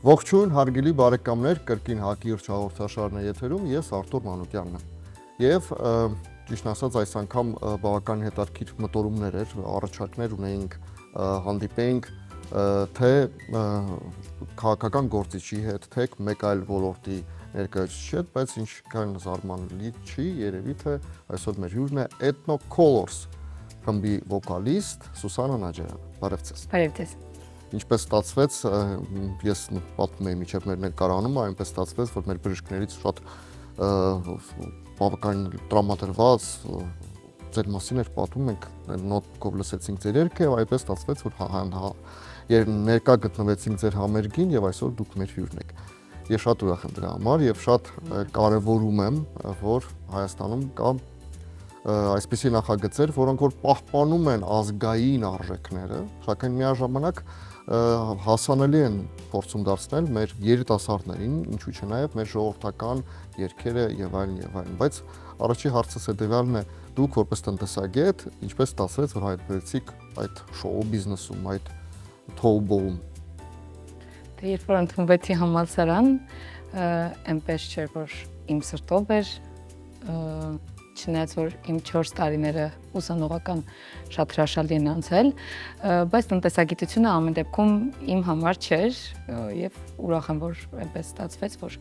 Ողջույն, հարգելի բարեկամներ, կրկին հակիրճ հաղորդաշարն է եթերում, ես Արտուր Մանուկյանն եմ։ Եվ ճիշտ ասած այս անգամ բավական հետաքրքիր մտորումներ էր, առաջարկներ ունեինք հանդիպեինք թե քաղաքական գործիչի հետ, թե մեկ այլ ոլորտի ներկայացուցիչի հետ, բայց ինչքան զարմանալի չի, երևի թե այսօր մեր հյուրն է Ethno Colors խմբի վոկալիստ Սուսանա Նաջարյանը։ Բարև ձեզ։ Բարև ձեզ։ Ինչպես ստացվեց, ես պատմում եմ միջև մեր նկարահանումը, այնպես ստացվեց, որ մեր բժիշկներից շատ բավական տրամադրված ձեր մասին էր պատմում, մենք նոտկով լսեցինք ձեր երգը եւ այնպես ստացվեց, որ ներկա գտնվեցինք ձեր համերգին եւ այսօր դուք մեր հյուրն եք։ Ես շատ ուրախ եմ դրա համար եւ շատ կարեւորում եմ, որ Հայաստանում կա այսպիսի նախագծեր, որոնք որ պահպանում են ազգային արժեքները, սակայն միաժամանակ հասանելի են փորձում դարձնել մեր երիտասարդներին, ինչու՞ չէ նաև մեր ժողովրդական երգերը եւ այլն, բայց առաջի հարցս հետեւյալն է, դուք որպես տնտեսագետ, ինչպես ստացվեց, որ հայտնվեցիք այդ շոու բիզնեսում, այդ թոուբոում։ Դե երբ որ ընդունվեցի համալսարան, այնպես չէր, որ իմ սրտով էր, չնայած որ իմ 4 տարիները ուսանողական շատ հրաշալի են անցել, բայց տնտեսագիտությունը ամեն դեպքում իմ համար չէր եւ ուրախ եմ, որ այնպես ստացվեց, որ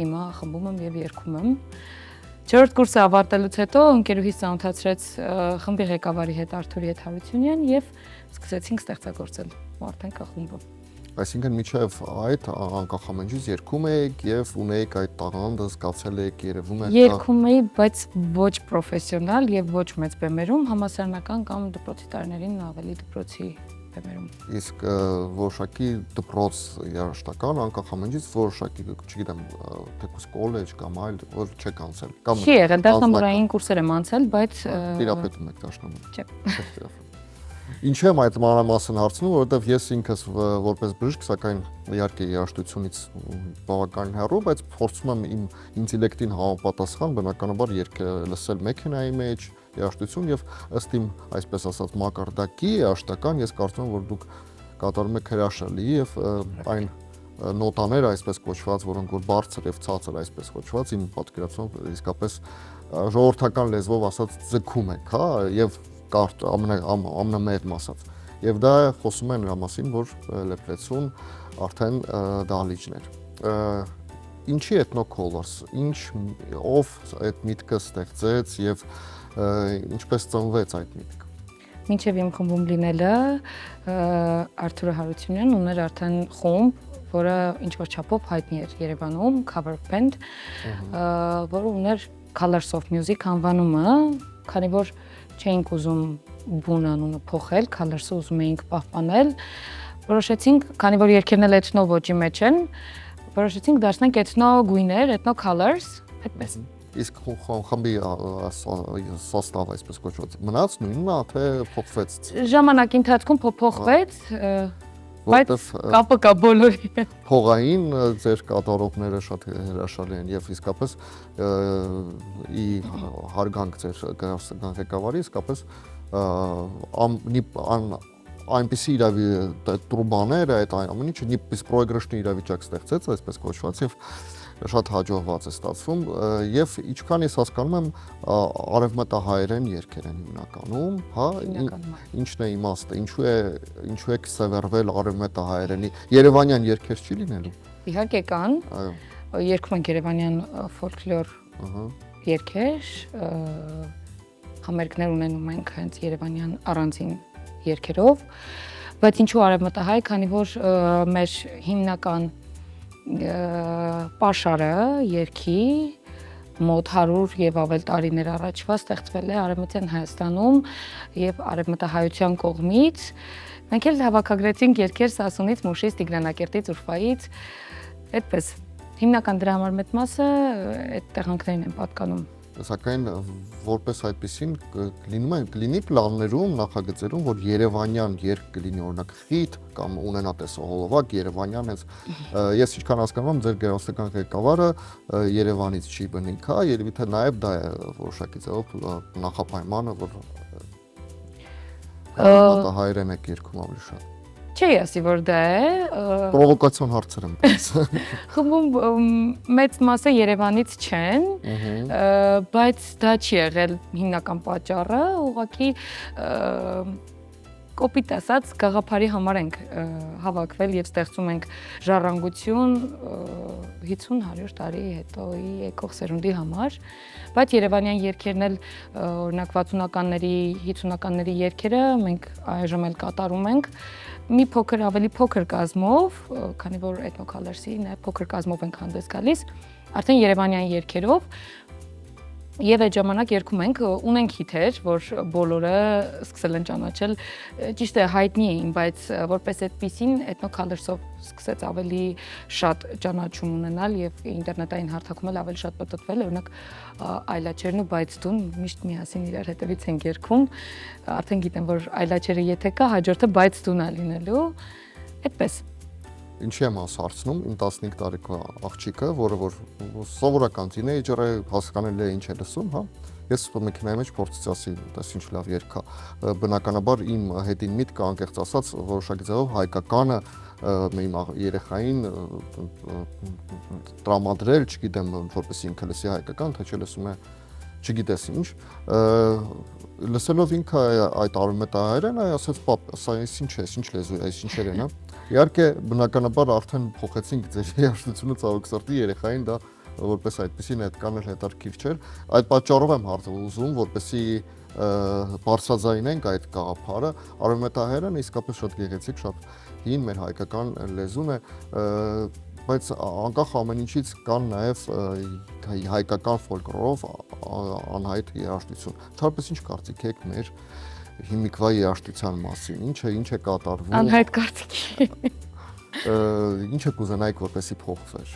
հիմա խմբում եմ եւ երգում եմ։ 4-րդ կուրսը ավարտելուց հետո ընկերուհիս ծանոթացրեց խմբի ղեկավարի հետ Արթուր Եթարությունյան եւ սկսեցինք ստեղծագործել արդեն խմբը։ Այսինքն միջև այդ անկախ ամենից երգում եք եւ ունեիք այդ տաղանդը, զգացել եք, երևում է։ Երգում էի, բայց ոչ պրոֆեսիոնալ եւ ոչ մեծ բեմերում, համալսարանական կամ դպրոցի տարիներին ավելի դպրոցի բեմերում։ Իսկ որոշակի դպրոց երաժշտական անկախ ամենից որոշակի, չգիտեմ, թեկուզ կոլեջ կամ այլ որ չեք անցել։ Չի եղել, դասնամուրային կուրսեր եմ անցել, բայց տիրապետում եք դաշնամուր։ Չէ։ Ինչ եմ այդ մանրամասն հարցնում, որովհետև ես ինքս որպես բժիշկ, սակայն իհարկե երաժշտությունից բավական հեռու, բայց փորձում եմ իմ ինտելեկտին համապատասխան բնականաբար լսել մեքենայի մեջ երաժշտություն եւ ըստ իմ, այսպես ասած, մակարդակի երաժշտական, ես կարծում եմ, որ դուք կատարում եք հրաշալի եւ այն նոտաները, այսպես կոչված, որոնք որ բարձր եւ ցածր այսպես կոչված, իմ պատկերացումով իսկապես ժողովրդական լեզվով ասած ձգում եք, հա, եւ ամենամեծ մասած։ Եվ դա խոսում է նրա մասին, որ լեփլեցուն արդեն դահլիճներ։ Ինչի Ethno Colors, ով այդ միտքը ստեղծեց եւ ինչպես ծնվեց այդ միտքը։ Մինչև իմ խմբում լինելը Արթուր Հարությունյանն ուներ արդեն խումբ, որը ինչ-որ չափով հայտնի էր Երևանում, cover band, որը ուներ Colors of Music անվանումը, քանի որ չէինք ուզում բուն անունը փոխել, Colors-ը ուզում էինք պահպանել, որոշեցինք, քանի որ երգերն էլ Ethno ոճի մեջ են, որոշեցինք դարձնենք Ethno գույներ, Ethno Colors, այդպես։ Իսկ խմբի սոստավը այսպես կոչված մնաց նույնն է, թե փոխվեց։ Ժամանակի ընթացքում փոխվեց, բայց կապը կա բոլորի հետ։ Փողային ձեր կատարողները շատ հրաշալի են եւ իսկապես ի հարգանք ձեր ղեկավարի, իսկապես այնպիսի իրավի տրուբաները, այդ ամեն ինչը նիպիս պրոգրեշնի իրավիճակ ստեղծեց, այսպես կոչված եւ շատ հաջողված է ստացվում եւ ինչքան ես հասկանում եմ արևմտահայերեն երգեր են հիմնականում, հա, ինչն է իմաստը, ինչու է սևեռվել արևմտահայերենի երևանյան երգեր չի լինելու։ Իհարկե կան, երգում են երևանյան ֆոլկլոր երգեր, համերգներ ունենում ենք հենց երևանյան առանձին երգերով, բայց ինչու արևմտահայ, քանի որ մեր հիմնական պաշարը երգի մոտ 100 եւ ավել տարիներ առաջվա ստեղծվել է Արևմտյան Հայաստանում եւ արևմտահայության կողմից։ Մենք էլ հավաքագրեցինք երգեր Սասունից, Մուշից, Տիգրանակերտից, Ուրֆայից, այդպես։ Հիմնական դրա համար մեծ մասը այդ տեղանքներին են պատկանում։ Սակայն որպես այդպեսին կլինի պլաններում, նախագծերում, որ երևանյան երգ կլինի օրինակ խիթ կամ ունենա տեսահոլովակ երևանյան հենց ես ինչքան հասկանում եմ ձեր գերաստական ղեկավարը Երևանից չի բնիկ, հա, երևի թե նաև դա է որոշակի ձևով նախապայմանը, որ հայերեն եք երգում ավելի շատ։ Չի ասի, որ դա է։ Պրովոկացիոն հարցեր եմ տալիս։ Խմբում մեծ մասը Երևանից չեն, բայց դա չի եղել հիմնական պատճառը, ուղղակի կոպիտ ասած գաղափարի համար ենք հավաքվել եւ ստեղծում ենք ժառանգություն 50-100 տարի հետոյի եկող սերունդի համար, բայց երևանյան երգերն էլ օրինակ 60-ականների, 50-ականների երգերը մենք այժմ էլ կատարում ենք մի փոքր ավելի փոքր կազմով, քանի որ Ethno-Colours-ի նաեւ փոքր կազմով ենք հանդես գալիս, արդեն երևանյան երգերով Եվ այդ ժամանակ երգում ենք, ունենք հիթեր, որ բոլորը սկսել են ճանաչել, ճիշտ է հայտնի էին, բայց որպես այդպիսին Ethno-Colours-ով սկսեց ավելի շատ ճանաչում ունենալ եւ ինտերնետային հարթակում էլ ավելի շատ պատտվել, օրինակ այլաչերն ու բայց դուն միշտ միասին իրար հետևից են երգում, արդեն գիտեմ, որ այլաչերը եթե կա, հաջորդը բայց դուն է լինելու, այդպես Ինչի եմ հարցնում, իմ 15 տարեկան աղջիկը, որը որ սովորական թինեյջեր է, հասկանալի է ինչ է լսում, հա։ Ես մեքենայի մեջ փորձեցի ասի, դες ինչ լավ երգ է։ Բնականաբար իմ հետին միտքը անկեղծ ասած որոշակի ձևով հայկականը իմ երեխային տրամադրել, չգիտեմ, որպես ինքը լսի հայկական, թե չէ լսում է չգիտես ինչ, լսելով ինքը այդ արմետահայերեն, ասաց, պապ, սա ինչ է, ինչ լեզու է, ինչ երեն է։ Իհարկե, բնականաբար արդեն փոխեցինք ձեր երաժշտությունը ցավոք սրտի երեխային դա որպես այդպեսին այդ կանել հետարքիր չէր։ Այդ պատճառով եմ հարցը ուզում, որպեսի բարձրաձայնենք այդ գաղափարը, արմետահայերեն իսկապես շատ գեղեցիկ, շատ հին մեր հայկական լեզուն է, բայց անկախ ամեն ինչից կան նաև հայկական ֆոլկլորով անհայտ երաժշտություն։ Թարպես ինչ կարծիք եք մեր հիմիկվա երաժշտության մասին, ինչ է կատարվում։ Անհայտ կարծիքի։ Ինչ է կուզենայիք որպեսի փոխվեր։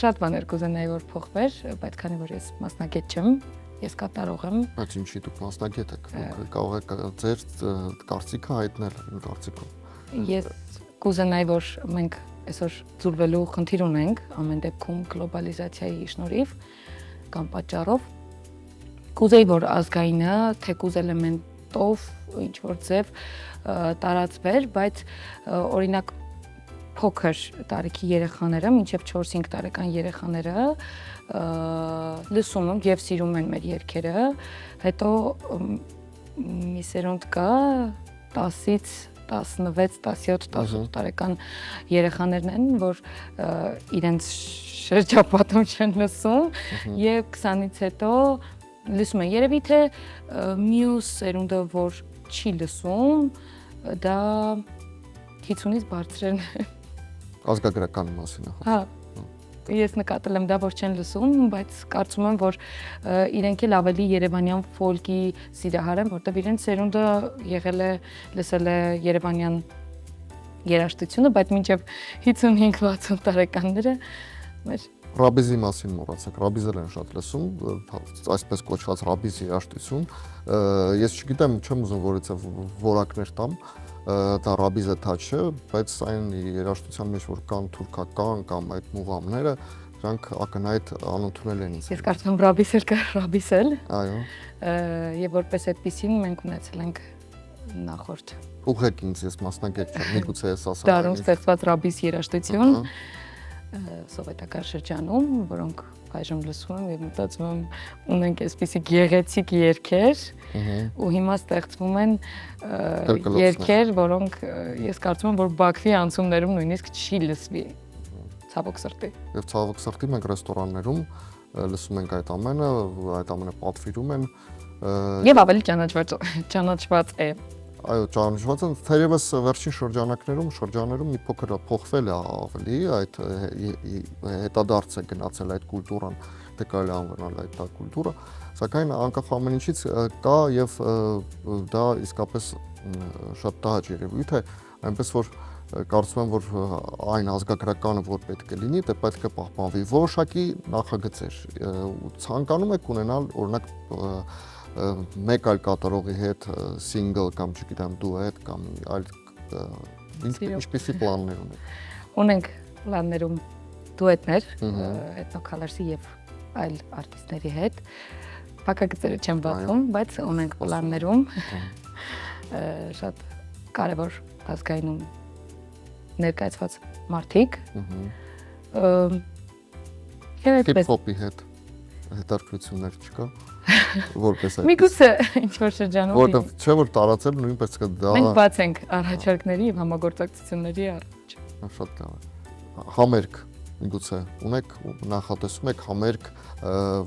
Շատ բաներ կուզենայի որ փոխվեր, բայց քանի որ ես մասնագետ չեմ, ես կատարող եմ։ Բայց ինչի դուք մասնագետ եք, կարող եք ձեր կարծիքը հայտնել իմ կարծիքով։ Ես կուզենայի որ մենք այսօր ձուլվելու խնդիր ունենք ամեն դեպքում գլոբալիզացիայի շնորհիվ կամ պատճառով կուզեի որ ազգայինը թեկուզ էլեմենտով ինչ որ ձև տարածվեր, բայց օրինակ փոքր տարիքի երեխաները, մինչև 4-5 տարեկան երեխաները լսում են եւ սիրում են մեր երգերը, հետո մի սերունդ կա 10-ից 16, 17, 18 տարեկան երեխաներն են, որ իրենց շրջապատում չեն լսում եւ 20-ից հետո լսում են։ Երևի թե մյուս սերունդը, որ չի լսում, դա 50-ից բարձրն է։ Ազգագրական մասին է։ Հա։ Ես նկատել եմ դա, որ չեն լսում, բայց կարծում եմ, որ իրենք էլ ավելի երևանյան ֆոլկի սիրահար են, որտեղ իրենց սերունդը եղել է, լսել է երևանյան երաժշտությունը, բայց մինչև 55-60 տարեկանները մեր Ռաբիզի մասին մոռացեք, ռաբիզել են շատ լսում, այսպես կոչված ռաբիզ երաժշտություն։ Ես չգիտեմ, չեմ ուզում որից որակներ տամ, դա ռաբիզը թաչ չէ, բայց այն երաժշտության մեջ որ կան թուրքական կամ այդ մուղամները, դրանք ակնհայտ անընդունել են ինձ։ Ես կարծում եմ ռաբիսել կա ռաբիսել։ Այո։ Եվ որպես այդպեսին մենք ունեցել ենք նախորդ ուղղեք ինձ, ես մասնագետ չեմ, միգուցե ես ասեմ։ Դարում ստեղծված ռաբիս երաժշտություն սովետական շրջանում, որոնք այժմ լսում եմ եւ մտածում եմ ունենք այսպիսի գեղեցիկ երգեր ու հիմա ստեղծվում են երգեր, որոնք ես կարծում եմ որ Բաքվի անցումներում նույնիսկ չի լսվի ցավոք սրտի։ Եվ ցավոք սրտի մենք ռեստորաններում լսում ենք այդ ամենը պատվիրում են եւ ավելի ճանաչված է։ Այո, ճանաչված են, թերևս վերջին շրջաններում մի փոքր փոխվել է ավելի, այդ հետադարձ է գնացել այդ կուլտուրան, թե կարելի անվանել այդ կուլտուրը, սակայն անկախ ամեն ինչից կա եւ դա իսկապես շատ տհաճ երևույթ է, այնպես որ կարծում եմ, որ այն ազգագրականը, որ պետք է լինի, դա պետք է պահպանվի որոշակի նախագծեր։ Ցանկանում եք ունենալ, օրինակ մեկ այլ կատարողի հետ single կամ չգիտեմ duet կամ այլ ինչպիսի պլաններ ունեք։ Ունենք պլաններում դուետներ Ethno-Colours-ի եւ այլ արտիստների հետ։ Փակագծերը չեմ բացում, բայց ունենք պլաններում շատ կարևոր ազգայինում ներկայացված մարդիկ։ Հիփ-հոփի հետ հետաքրքրություններ չկա, որպես այդ։ Միգուցե ինչ-որ շրջանում։ Որտեվ չէ որ տարածել նույնպես դա մենք բաց ենք առաջարկների եւ համագործակցությունների առաջ։ Շատ լավ է։ Համերգ միգուցե ունեք նախատեսում եք համերգ,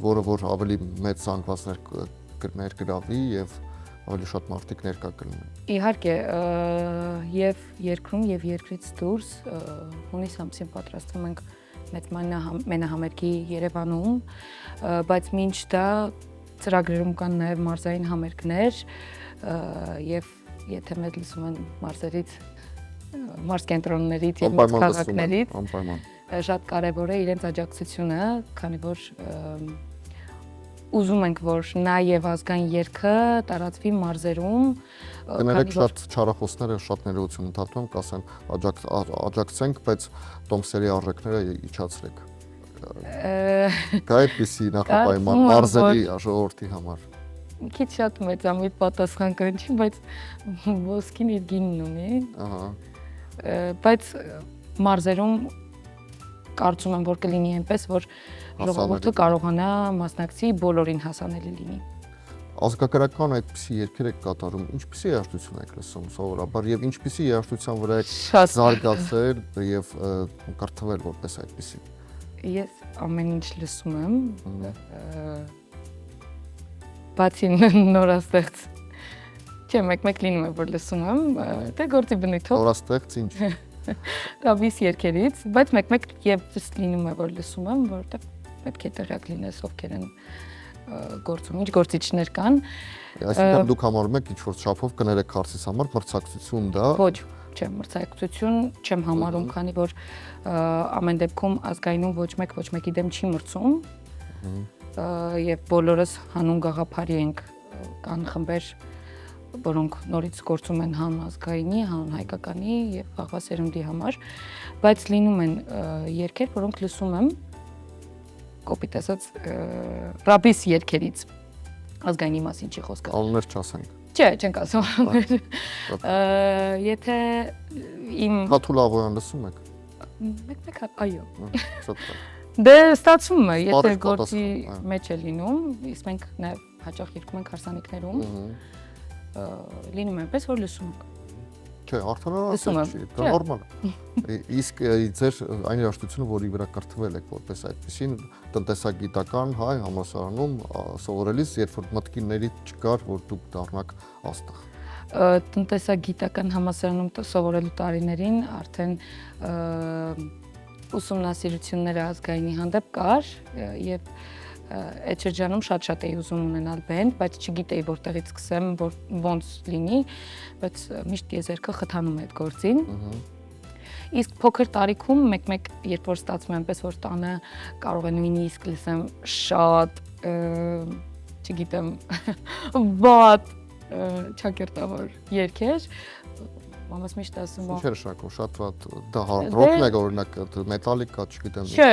որը որ ավելի մեծ զանգվածներ կներգրավի եւ ավելի շատ մարդիկ ներկա կլինեն։ Իհարկե, եւ երկրում եւ երկրից դուրս հունիս ամսին պատրաստվում ենք մեծ մենահամերգի Երևանում, բայց մինչ դա ծրագրերում կան նաեւ մարզային համերգներ եւ եթե մեզ լսում են մարզերից, մարզ կենտրոններից եւ մեծ քաղաքներից, շատ կարեւոր է իրենց աջակցությունը, քանի որ ուզում ենք, որ նաեւ ազգային երգը տարածվի մարզերում։ Կներեք շատ չարախոսները շատ ներողություն ընդհատում, կասեն աջակցենք, բայց տոմսերի արժեքները իջացրեք։ Կա այդպիսի նախապայման մարզերի ժողովրդի համար։ Քիչ շատ մեծամիտ պատասխան կնչի, բայց ոսկին իր գինն ունի։ Բայց մարզերում կարծում եմ, որ կլինի այնպես, որ ժողովուրդը կարողանա մասնակցի, բոլորին հասանելի լինի։ Ազգագրական այդպիսի երգեր եք կատարում, ինչպիսի երաժշտություն եք լսում սովորաբար եւ ինչպիսի երաժշտության վրա եք զարգացել եւ կրթվել որպես այդպիսի։ Ես ամեն ինչ լսում եմ, բացի նորաստեղծ, չէ, մեկ-մեկ լինում է, որ լսում եմ, դե գործի բնույթով։ Նորաստեղծ ինչ։ Ռաբիս երգերից, բայց մեկ-մեկ եւս լինում է, որ լսում եմ, որովհետեւ պետք է տեղյակ լինես ովքեր են գործում, ինչ գործիչներ կան։ Այսինքն դուք համարում եք ինչ-որ չափով կներեք հարցիս համար մրցակցություն դա։ Ոչ, չէ, մրցակցություն չեմ համարում, քանի որ ամեն դեպքում ազգայինում ոչ մեկի դեմ չի մրցում։ Եվ բոլորս հանուն գաղափարի ենք, կան խմբեր, որոնք նորից գործում են հանուն ազգայինի, հանուն հայկականի եւ վաղվա սերունդի համար, բայց լինում են երգեր, որոնք լսում եմ կոպիտ ասած ռաբիս երգերից, ազգայինի մասին չի խոսքը։ Անուններ չասենք։ Չէ, չենք ասում։ Եթե իմ Հաթուլ Աղոյան լսում եք։ Մեկ-մեկ այո։ Շատ լավ։ Դե ստացվում է, եթե գործի մեջ է լինում, իսկ մենք նաեւ հաճախ երգում ենք հարսանիքներում, լինում է այնպես, որ լսում ենք։ Չէ, արդյունավետ չի, դա նորմալ է։ Իսկ ձեր այն երաժշտությունը, որի վրա կրթվել եք որպես այդպեսին, տնտեսագիտական հայ համալսարանում սովորելիս, երբ որ մտքիներից չկար, որ դուք դառնաք աստղ։ Տնտեսագիտական համալսարանում սովորելու տարիներին արդեն ուսումնասիրությունները ազգայինի հանդեպ կար եւ այդ շրջանում շատ էի ուզում ունենալ բենդ, բայց չգիտեի որտեղից սկսեմ, ոնց լինի, բայց միշտ եզերքը խթանում է այդ գործին։ Իսկ փոքր տարիքում մեկ-մեկ երբ որ ստացվում է այնպես, որ տանը կարող է նույնիսկ լսեմ շատ, չգիտեմ, վատ ճակերտավոր երգեր, մամաս միշտ ասում է։ Ինչ էր շարքում, շատ վատ, դա ռոքն է օրինակ, մետալիկա, չգիտեմ։ Չէ։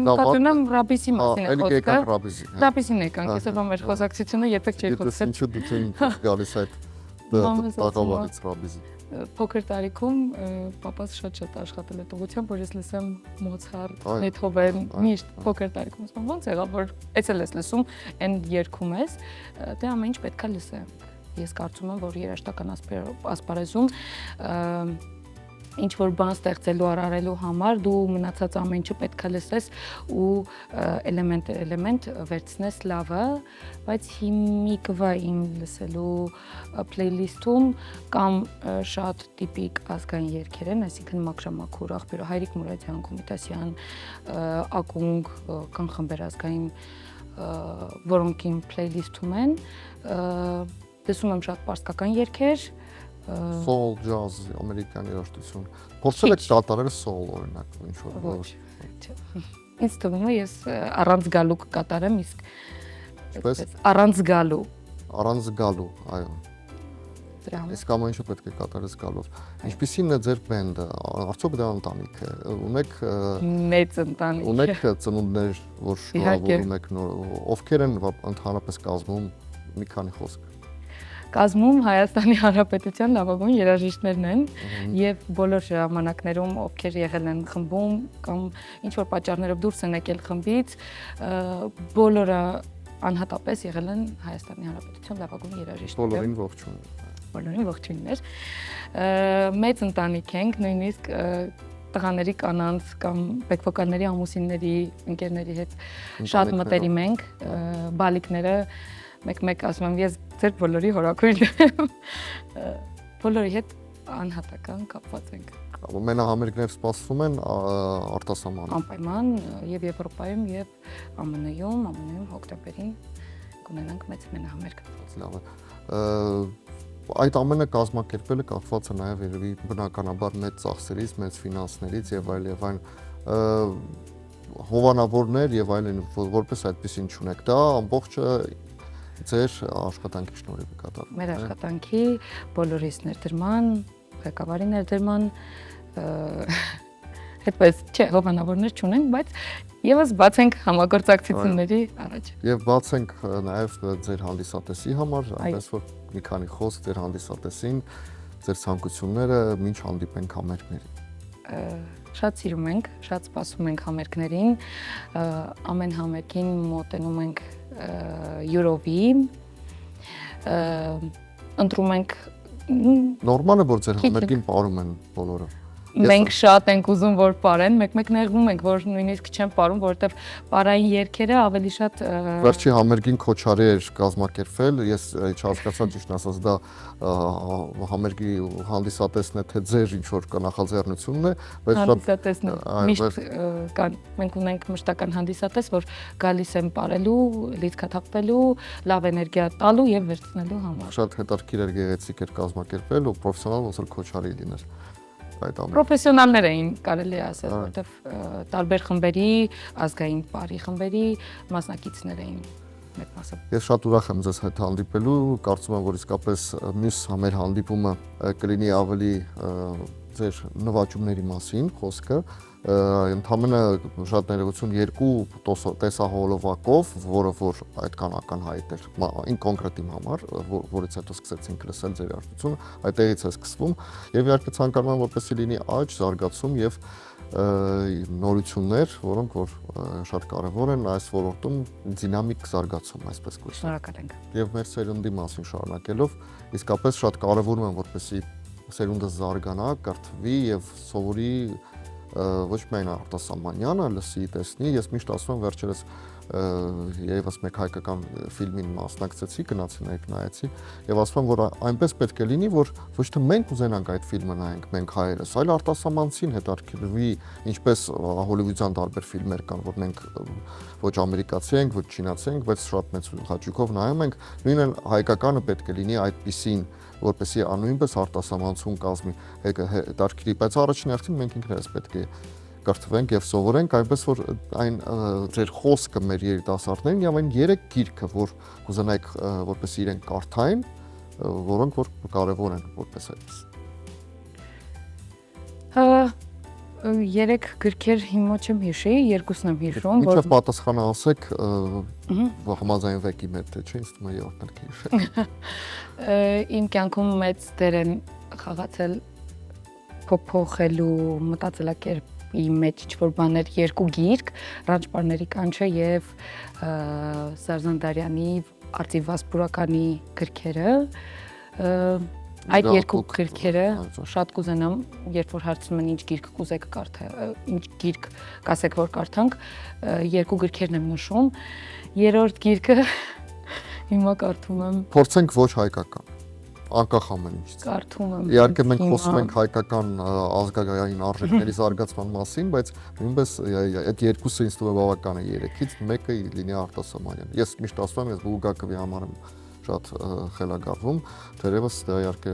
Կատունամ ռաբիսի մասին է խոսքը։ Էլի եկանք ռաբիսի։ Ռաբիսին եկանք, այսօր մեր խոսակցությունը երբեք չէի խոսել։ Ինչու դուք գալիս այդ տաղավարից ռաբիսի։ Փոքր տարիքում պապաս շատ աշխատել է տողությամբ, որ ես լսեմ Մոցարտ, Բեթհովեն, միշտ փոքր տարիքում ասում ոնց եղավ, որ էսել ես լսում, այն երգում ես, դե ամեն ինչ պետքա լսեմ։ Ես կարծում եմ, որ երաժշտական ասպարեզում ինչ որ բան ստեղծելու արարելու համար դու մնացած ամեն ինչը պետքա լսես ու էլեմենտ վերցնես լավը, բայց հիմիկվա իմ լսելու պլեյլիստում կամ շատ տիպիկ ազգային երգեր են, այսինքն Մակրամաքուր, Աղբյուրը, Հայրիկ Մուրադյան, Կոմիտասյան, Ակունգ, կան խմբեր ազգային, որոնք իմ պլեյլիստում են, լսում եմ շատ պարսկական երգեր, soul, jazz, ամերիկյան երաժշտություն։ Փորձել եք կատարել soul օրինակ, ինչ որ։ Ոչ։ Ինձ թվում է ես առանց գալու կկատարեմ, իսկ առանց գալու, այո։ Իսկ ամեն ինչը պետք է կատարես գալով։ Ինչպիսին է ձեր բենդը, արդյոք դա ընտանիք է, ունեք մեծ ընտանիք։ Ունեք ծնունդներ, որ շնորհավորում եք, ովքեր են ընդհանրապես կազմում մի քանի խոսք։ կազմում Հայաստանի Հանրապետության լավագույն երաժիշտներն են եւ բոլոր ժամանակներում ովքեր եղել են խմբում կամ ինչ որ պատճառներով դուրս են եկել խմբից, բոլորը անհատապես եղել են Հայաստանի Հանրապետության լավագույն երաժիշտները։ Բոլորին ողջույն։ Բոլորին ողջույններ։ Մեծ ընտանիք ենք, նույնիսկ տղաների կանանց կամ բեկ-վոկալների ամուսինների, ընկերների հետ շատ մտերիմ ենք, բալիկները մեկ-մեկ ասում եմ, ես ձեր բոլորի հորաքույրն եմ, բոլորի հետ անհատական կապված ենք։ Մենահամերգներ սպասվում են արտասահմանում։ Անպայման եւ Եվրոպայում եւ ԱՄՆ-ում հոկտեմբերին կունենանք մեծ մենահամերգ։ Լավ է։ Այդ ամենը կազմակերպելը կախված է նաև երևի բնականաբար մեծ ծախսերից, մեծ ֆինանսներից եւ այլ հովանավորներ եւ այլն, որպես այդպեսին չունեք։ Դա ամբողջը ձեր աշխատանքի շնորհիվ է կատարվում։ Մեր աշխատանքի բոլորիս ներդրման, ղեկավարի ներդրման, այդպես չէ, հովանավորներ չունենք, բայց եւս բաց ենք համագործակցությունների առաջ։ Եվ բաց ենք նաև ձեր հանդիսատեսի համար, այնպես որ մի քանի խոսք ձեր հանդիսատեսին, ձեր ցանկությունները մինչ հանդիպենք համերգներին։ Շատ սիրում ենք, շատ սպասում ենք համերգներին, ամեն համերգին մոտենում ենք յուրովի, ընտրում ենք նորմալ է, որ ձեր համերգին պարում են բոլորը։ Մենք շատ ենք ուզում, որ պարեն, մեկ-մեկ նեղվում ենք, որ նույնիսկ չեն պարում, որովհետև պարային երգերը ավելի շատ Վերջի համերգին Քոչարի էր կազմակերպվել, ես չհասկացա ճիշտ ասած դա համերգի հանդիսատեսն է, թե ձեր ինչ որ նախաձեռնությունն է, բայց հանդիսատեսն է, միշտ կան, մենք ունենք մշտական հանդիսատես, որ գալիս են պարելու, լիցքաթափվելու, լավ էներգիա տալու եւ վերցնելու համար։ Շատ հետաքրքիր էր, գեղեցիկ էր կազմակերպվել ու պրոֆեսիոնալ ոնց որ Քոչարի լիներ։ Պրոֆեսիոնալներ էին, կարելի է ասել, որովհետև տարբեր խմբերի, ազգային պարի խմբերի մասնակիցներ էին մեծ մասը։ Ես շատ ուրախ եմ ձեզ հետ հանդիպելու, կարծում եմ, որ իսկապես մյուս մեր հանդիպումը կլինի ավելի ձեր նվաճումների մասին խոսքը, ընդհանրապես շատ ներողություն երկու տեսահոլովակով, որը որ այդքան ակնհայտ էր ին կոնկրետ իմ համար, որից հետո սկսեցինք լսել ձեր արտությունը, այդտեղից է սկսվում եւ իհարկե ցանկանում եմ որպեսզի լինի աճ, զարգացում եւ նորություններ, որոնք որ շատ կարեւոր են այս ոլորտում դինամիկ զարգացում, այսպես կոչվում։ Շնորհակալ ենք։ Եվ մեր սերունդի մասին շարունակելով, իսկապես շատ կարեւորում եմ որպեսզի սերունդը զարգանա, կրթվի եւ սովորի ոչ միայն արտասահմանյանը լսի, տեսնի, ես միշտ ասում եմ վերջերս եւս մեկ հայկական ֆիլմին մասնակցեցի, գնացի նայեցի եւ ասում եմ, որ այնպես պետք է լինի, որ ոչ թե մենք ուզենանք այդ ֆիլմը նայենք, մենք հայերս, այլ արտասահմանցին հետաքրքրվի, ինչպես հոլիվուդյան տարբեր ֆիլմեր կան, որ մենք ոչ ամերիկացի ենք, ոչ չինացի ենք, բայց շատ մեծ հաճույքով նայում ենք, նույնն հայկականը պետք է լինի այդպիսին, որպեսզի նույնպես արտասահմանցուն կազմի հետաքրքրի, բայց առաջին հերթին մենք ինքներս պետք է կրթվենք եւ սովորենք, այնպես որ այն ձեր խոսքը մեր երիտասարդներին եւ այն 3 գիրքը, որ կուզենայիք որպես իրենք կարդային, որոնք որ կարեւոր են որպես այդպես։ 3 գրքեր հիմա չեմ հիշի, երկուսն եմ հիշում, որ Ինչ պատասխանը ասեք, համաձայնվեք իմ հետ, թե չէ, ինձ թվում է երրորդն հիշեք։ Իմ կյանքում մեծ դեր են խաղացել փոփոխելու մտածելակերպի մեջ ինչ-որ բաներ, 2 գիրք, Ռանջպարների կանչը եւ Սարզանդարյանի Արծիվ Վասպուրականի գրքերը։ Այդ 2 գրքերը շատ կուզենամ, երբ որ հարցնում են ինչ գիրք կուզեք կարդալ, ինչ գիրք կասեք որ կարդանք, 2 գրքերն եմ նշում։ Երրորդ գիրքը հիմա կարդում եմ։ Փորձենք ոչ հայկական, անկախ ամեն ինչից։ Կարդում եմ։ Իհարկե մենք խոսում ենք հայկական ազգային արժեքների զարգացման մասին, բայց նույնպես այդ երկուսը ինձ թվում է բավական է 3-ից, մեկը լինի արտասահմանյան։ Ես միշտ ասում եմ, ես Բուլգակովի համար եմ շատ խելագարվում, թերևս դա իհարկե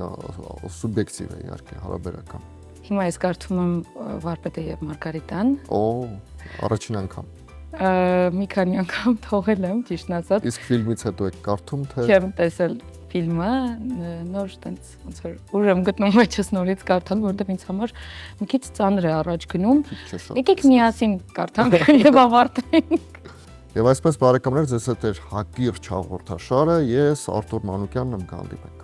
սուբյեկտիվ է, իհարկե հարաբերական։ Հիմա ես կարդում եմ Վարպետը եւ Մարգարիտան։ Առաջին անգամ։ Մի քանի անգամ թողել եմ, ճիշտն ասած։ Իսկ ֆիլմից հետո եք կարդում, թե Չեմ տեսել ֆիլմը, նոր տենց ոնց որ ուր եմ գտնում մեջս նորից կարդալ, որովհետեւ ինձ համար մի քիչ ծանր է առաջ գնում։ Եկեք միասին կարդանք եւ ավարտենք։ Եվ այսպես բարեկամներ, ձեզ հետ էր հակիրճ հաղորդաշարը, ես Արտուր Մանուկյանն եմ, կհանդիպենք։